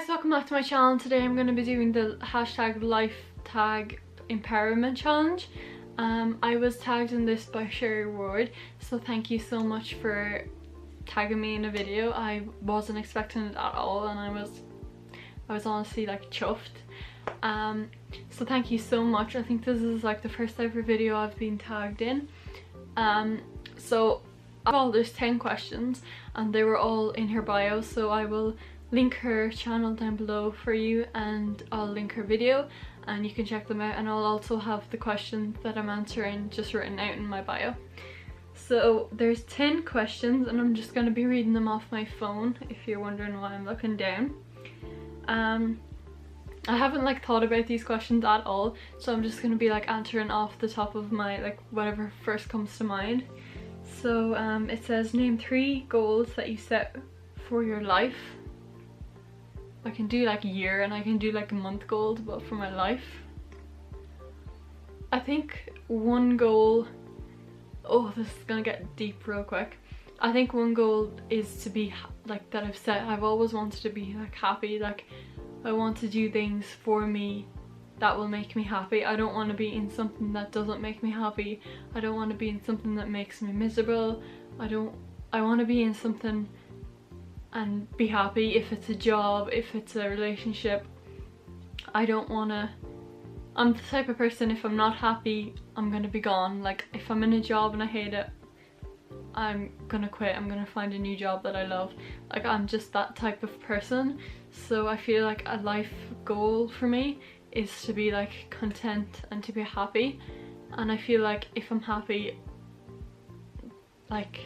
welcome back to my channel. Today I'm going to be doing the hashtag life tag empowerment challenge. I was tagged in this by Sherri', so thank you so much for tagging me in a video. I wasn't expecting it at all, and I was honestly like chuffed. So thank you so much. I think this is like the first ever video I've been tagged in. So there's 10 questions and they were all in her bio, so I will link her channel down below for you, and I'll link her video and you can check them out, and I'll also have the questions that I'm answering just written out in my bio. So there's 10 questions and I'm just going to be reading them off my phone if you're wondering why I'm looking down. I haven't like thought about these questions at all, so I'm just going to be like answering off the top of my like whatever first comes to mind. So it says, name 3 goals that you set for your life. I can do like a year and I can do like a month goals, but for my life, I think one goal, oh this is gonna get deep real quick. I think one goal is to be like that I've set, I've always wanted to be like happy. Like I want to do things for me that will make me happy. I don't want to be in something that doesn't make me happy. I don't want to be in something that makes me miserable. I want to be in something and be happy. If it's a job, if it's a relationship, I don't want to, I'm the type of person, if I'm not happy, I'm gonna be gone. Like if I'm in a job and I hate it, I'm gonna quit. I'm gonna find a new job that I love. Like I'm just that type of person. So I feel like a life goal for me is to be like content and to be happy. And I feel like if I'm happy, like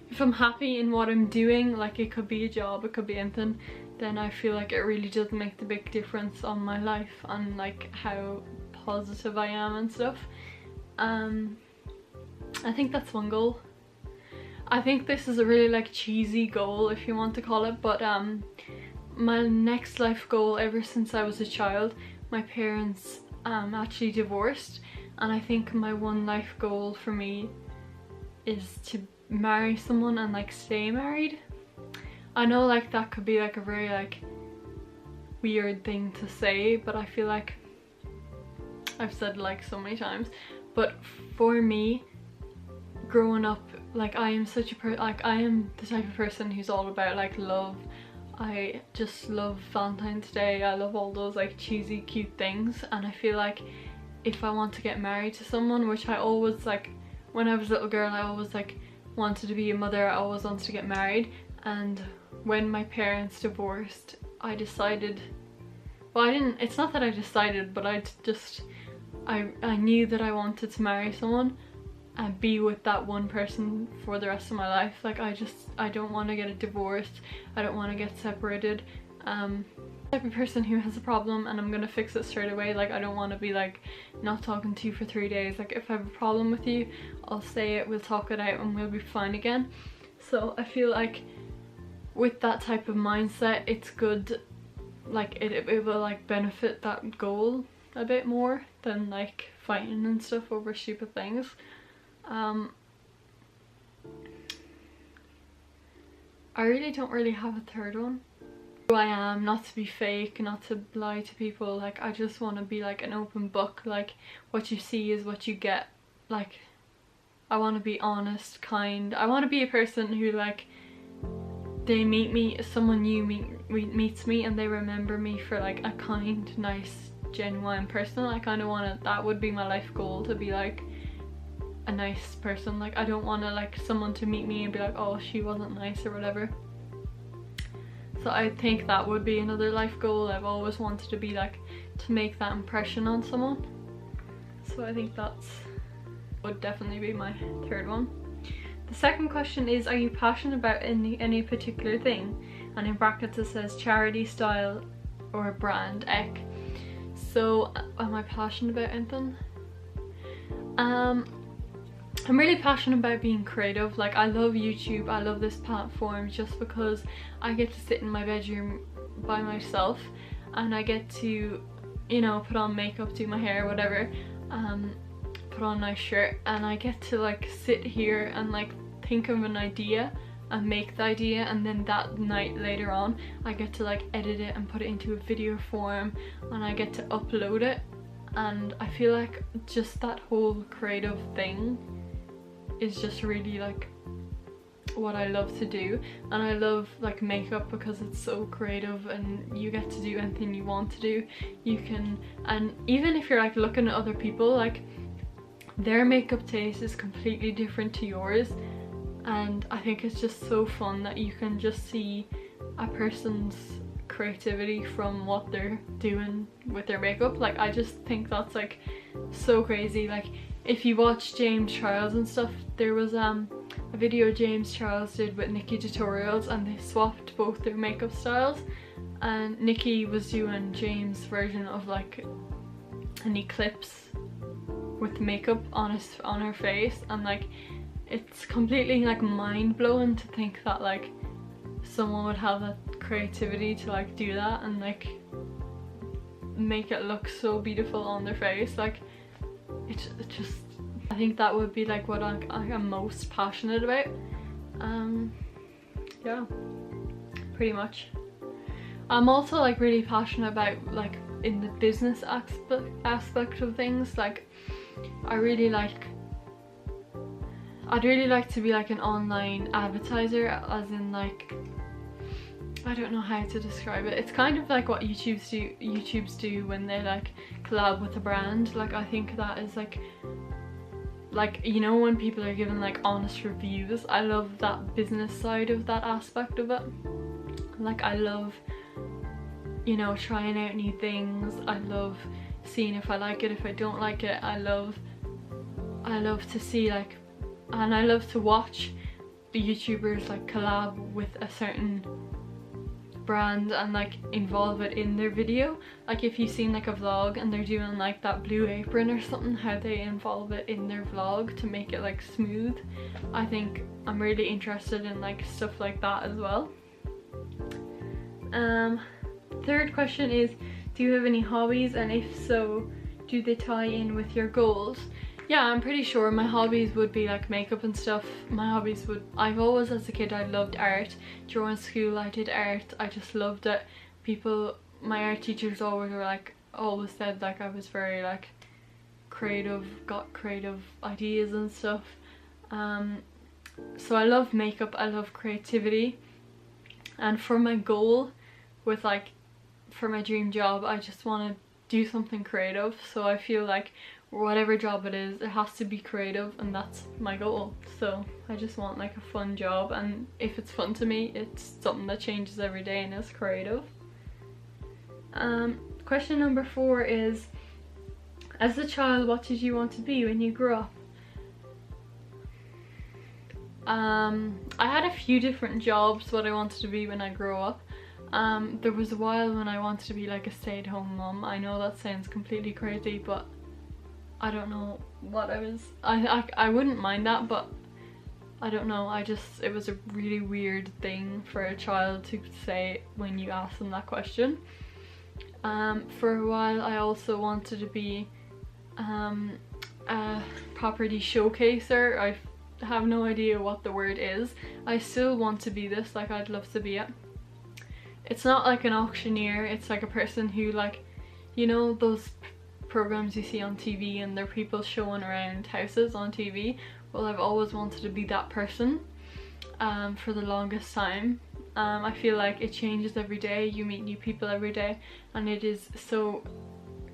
if I'm happy in what I'm doing, like it could be a job, it could be anything, then I feel like it really does make the big difference on my life and like how positive I am and stuff. I think that's one goal. I think this is a really like cheesy goal if you want to call it, but my next life goal, ever since I was a child, my parents actually divorced, and I think my one life goal for me is to marry someone and like stay married. I know like that could be like a very like weird thing to say, but I feel like I've said like so many times, but for me growing up, like I am such a I am the type of person who's all about like love. I just love Valentine's Day. I love all those like cheesy cute things, and I feel like if I want to get married to someone, which I always like when I was a little girl, I always like wanted to be a mother, I always wanted to get married, and when my parents divorced, I decided, well I didn't, it's not that I decided, but I knew that I wanted to marry someone and be with that one person for the rest of my life. Like I don't want to get a divorce, I don't want to get separated. I'm the type of person who has a problem and I'm gonna fix it straight away. Like I don't want to be like not talking to you for 3 days. Like if I have a problem with you, I'll say it, we'll talk it out and we'll be fine again. So I feel like with that type of mindset, it's good, like it will like benefit that goal a bit more than like fighting and stuff over stupid things. I really don't really have a third one. Who I am, not to be fake, not to lie to people. Like I just want to be like an open book. Like what you see is what you get. Like I want to be honest, kind. I want to be a person who like they meet me, someone new meets me and they remember me for like a kind, nice, genuine person. I kind of want to, that would be my life goal, to be like a nice person. Like I don't want to like someone to meet me and be like, oh she wasn't nice or whatever. So I think that would be another life goal. I've always wanted to be like, to make that impression on someone. So I think that's would definitely be my third one. The second question is, are you passionate about any particular thing? And in brackets it says charity, style or brand X. So am I passionate about anything? I'm really passionate about being creative. Like I love YouTube, I love this platform just because I get to sit in my bedroom by myself and I get to, you know, put on makeup, do my hair, whatever, put on a nice shirt, and I get to like sit here and like think of an idea and make the idea, and then that night later on I get to like edit it and put it into a video form, and I get to upload it. And I feel like just that whole creative thing is just really like what I love to do. And I love like makeup because it's so creative and you get to do anything you want to do. You can, and even if you're like looking at other people, like their makeup taste is completely different to yours, and I think it's just so fun that you can just see a person's creativity from what they're doing with their makeup. Like I just think that's like so crazy. Like if you watch James Charles and stuff, there was a video James Charles did with Nikki Tutorials, and they swapped both their makeup styles, and Nikki was doing James' version of like an eclipse with makeup on her face, and like it's completely like mind-blowing to think that like someone would have that creativity to like do that and like make it look so beautiful on their face. Like it just, I think that would be like what I'm most passionate about. Yeah, pretty much. I'm also like really passionate about like in the business aspect of things. Like I'd really like to be like an online advertiser, as in like, I don't know how to describe it. It's kind of like what YouTubes do when they like collab with a brand. Like I think that is like you know, when people are giving like honest reviews, I love that business side of that aspect of it. Like I love, you know, trying out new things. I love seeing if I like it, if I don't like it. I love to see like, and I love to watch the YouTubers like collab with a certain brand and like involve it in their video. Like if you've seen like a vlog and they're doing like that Blue Apron or something, how they involve it in their vlog to make it like smooth. I think I'm really interested in like stuff like that as well. Third question is, do you have any hobbies, and if so, do they tie in with your goals? Yeah, I'm pretty sure my hobbies would be like makeup and stuff. My hobbies would, I've always as a kid I loved art. During school I did art, I just loved it. My art teachers always said like I was very like creative, got creative ideas and stuff. So I love makeup, I love creativity. And for my goal with like, for my dream job, I just want to do something creative. So I feel like whatever job it is, it has to be creative, and that's my goal. So I just want like a fun job, and if it's fun to me, it's something that changes every day and is creative. Question number 4 is, as a child, what did you want to be when you grew up? I had a few different jobs what I wanted to be when I grew up. There was a while when I wanted to be like a stay-at-home mum. I know that sounds completely crazy, but I don't know what I was. I wouldn't mind that, but I don't know. It was a really weird thing for a child to say when you ask them that question. For a while I also wanted to be a property showcaser. I have no idea what the word is. I still want to be this, like I'd love to be it. It's not like an auctioneer, it's like a person who, like, you know those programs you see on TV and they're people showing around houses on TV? Well, I've always wanted to be that person for the longest time. I feel like it changes every day, you meet new people every day, and it is so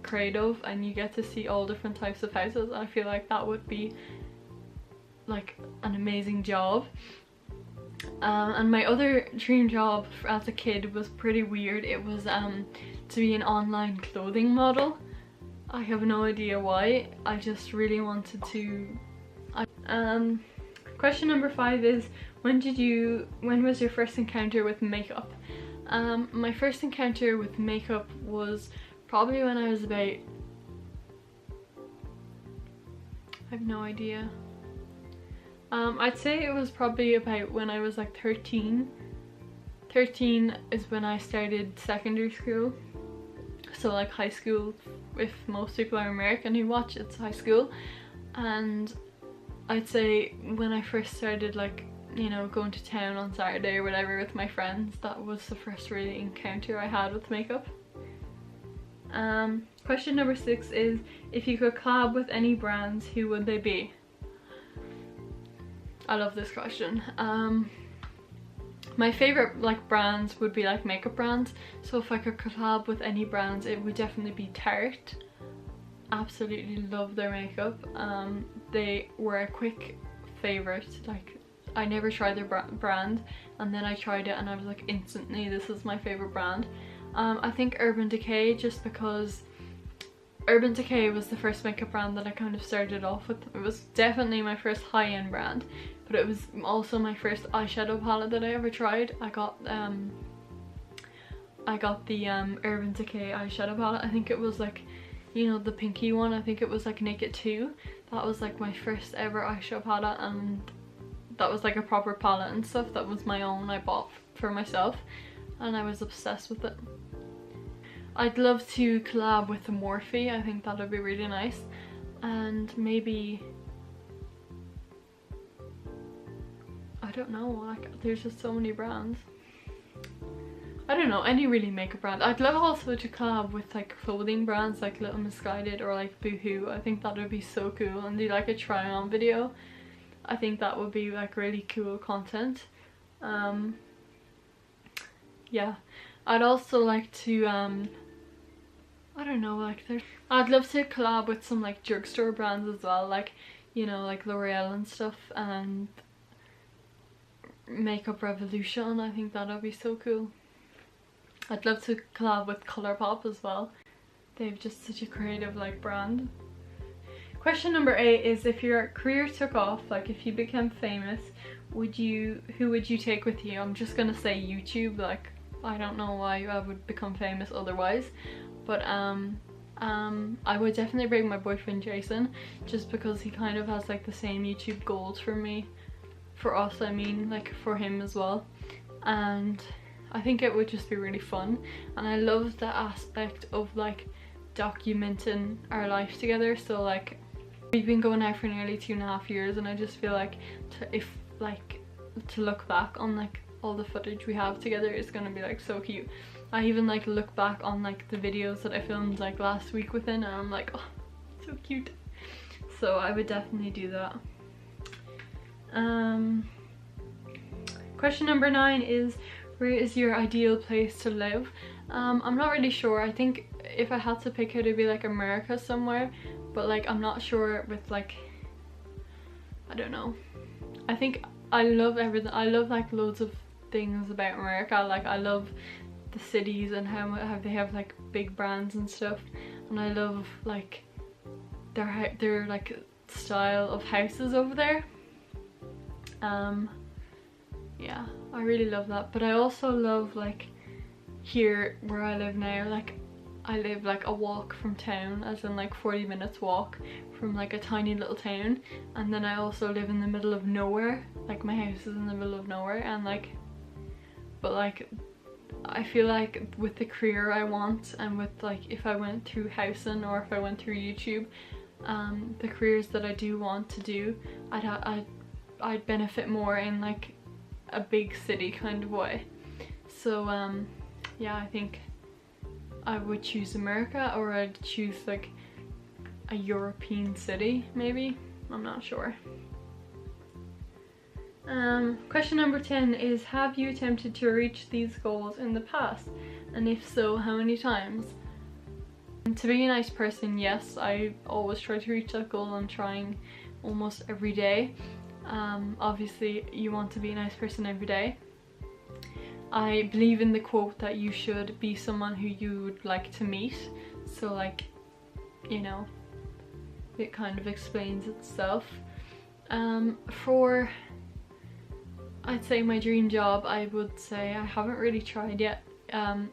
creative and you get to see all different types of houses. I feel like that would be like an amazing job. And my other dream job as a kid was pretty weird. It was to be an online clothing model. I have no idea why, I just really wanted to. Question number 5 is, when was your first encounter with makeup? My first encounter with makeup was probably when I was about, I have no idea. I'd say it was probably about when I was like 13. 13 is when I started secondary school. So like high school, if most people are American who watch, it's high school. And I'd say when I first started like you know, going to town on Saturday or whatever with my friends. That was the first really encounter I had with makeup. Question number 6 is, if you could collab with any brands, who would they be? I love this question. My favorite like brands would be like makeup brands, so if I could collab with any brands, it would definitely be Tarte. Absolutely love their makeup. They were a quick favorite. Like, I never tried their brand, and then I tried it and I was like, instantly, this is my favorite brand. I think Urban Decay, just because Urban Decay was the first makeup brand that I kind of started off with. It was definitely my first high-end brand, but it was also my first eyeshadow palette that I ever tried. I got the Urban Decay eyeshadow palette. I think it was like, you know, the pinky one. I think it was like Naked 2. That was like my first ever eyeshadow palette, and that was like a proper palette and stuff. That was my own, I bought for myself, and I was obsessed with it. I'd love to collab with the Morphe. I think that would be really nice. And maybe, I don't know, like, there's just so many brands. I don't know, any really makeup brand. I'd love also to collab with like clothing brands like Little Misguided or like Boohoo. I think that would be so cool, and do like a try on video. I think that would be like really cool content. Yeah, I'd also like to I don't know, like I'd love to collab with some like drugstore brands as well, like, you know, like L'Oreal and stuff, and Makeup Revolution. I think that would be so cool. I'd love to collab with Colourpop as well. They've just such a creative like brand. Question number 8 is, if your career took off, like if you became famous, who would you take with you? I'm just gonna say YouTube. Like, I don't know why I would become famous otherwise, but I would definitely bring my boyfriend Jason, just because he kind of has like the same YouTube goals for me, for us I mean, like for him as well, and I think it would just be really fun. And I love the aspect of like documenting our life together. So like, we've been going out for nearly 2.5 years, and I just feel like to look back on like all the footage we have together is gonna be like so cute. I even like look back on like the videos that I filmed like last week with him, and I'm like, oh, so cute. So I would definitely do that. Question number 9 is, where is your ideal place to live? I'm not really sure. I think if I had to pick it, it'd be like America somewhere, but like I'm not sure with like, I don't know. I think I love everything. I love like loads of things about America. Like, I love the cities and how they have like big brands and stuff, and I love like their like style of houses over there. Yeah, I really love that. But I also love like here where I live now, like I live like a walk from town, as in like 40 minutes walk from like a tiny little town, and then I also live in the middle of nowhere. Like, my house is in the middle of nowhere, and like, but like I feel like with the career I want, and with like if I went through housing or if I went through YouTube, the careers that I do want to do, I'd benefit more in like a big city kind of way. So yeah, I think I would choose America, or I'd choose like a European city maybe. I'm not sure. Question number 10 is, have you attempted to reach these goals in the past, and if so, how many times? And to be a nice person, yes, I always try to reach that goal. I'm trying almost every day. Obviously you want to be a nice person every day. I believe in the quote that you should be someone who you would like to meet, so like, you know, it kind of explains itself. For, I'd say my dream job, I would say I haven't really tried yet.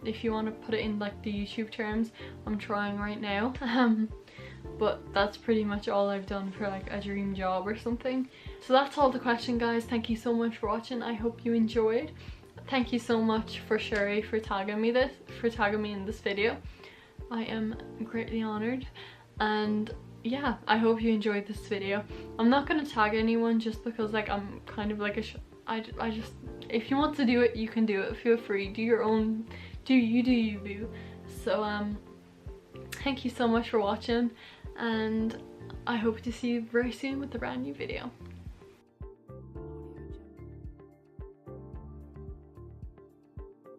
If you want to put it in like the YouTube terms, I'm trying right now. But that's pretty much all I've done for like a dream job or something. So that's all the question, guys. Thank you so much for watching. I hope you enjoyed. Thank you so much for Sherry for tagging me in this video. I am greatly honored, and yeah, I hope you enjoyed this video. I'm not gonna tag anyone just because like I'm kind of like I just, if you want to do it, you can do it. Feel free, do your own, do you boo. So thank you so much for watching, and I hope to see you very soon with a brand new video.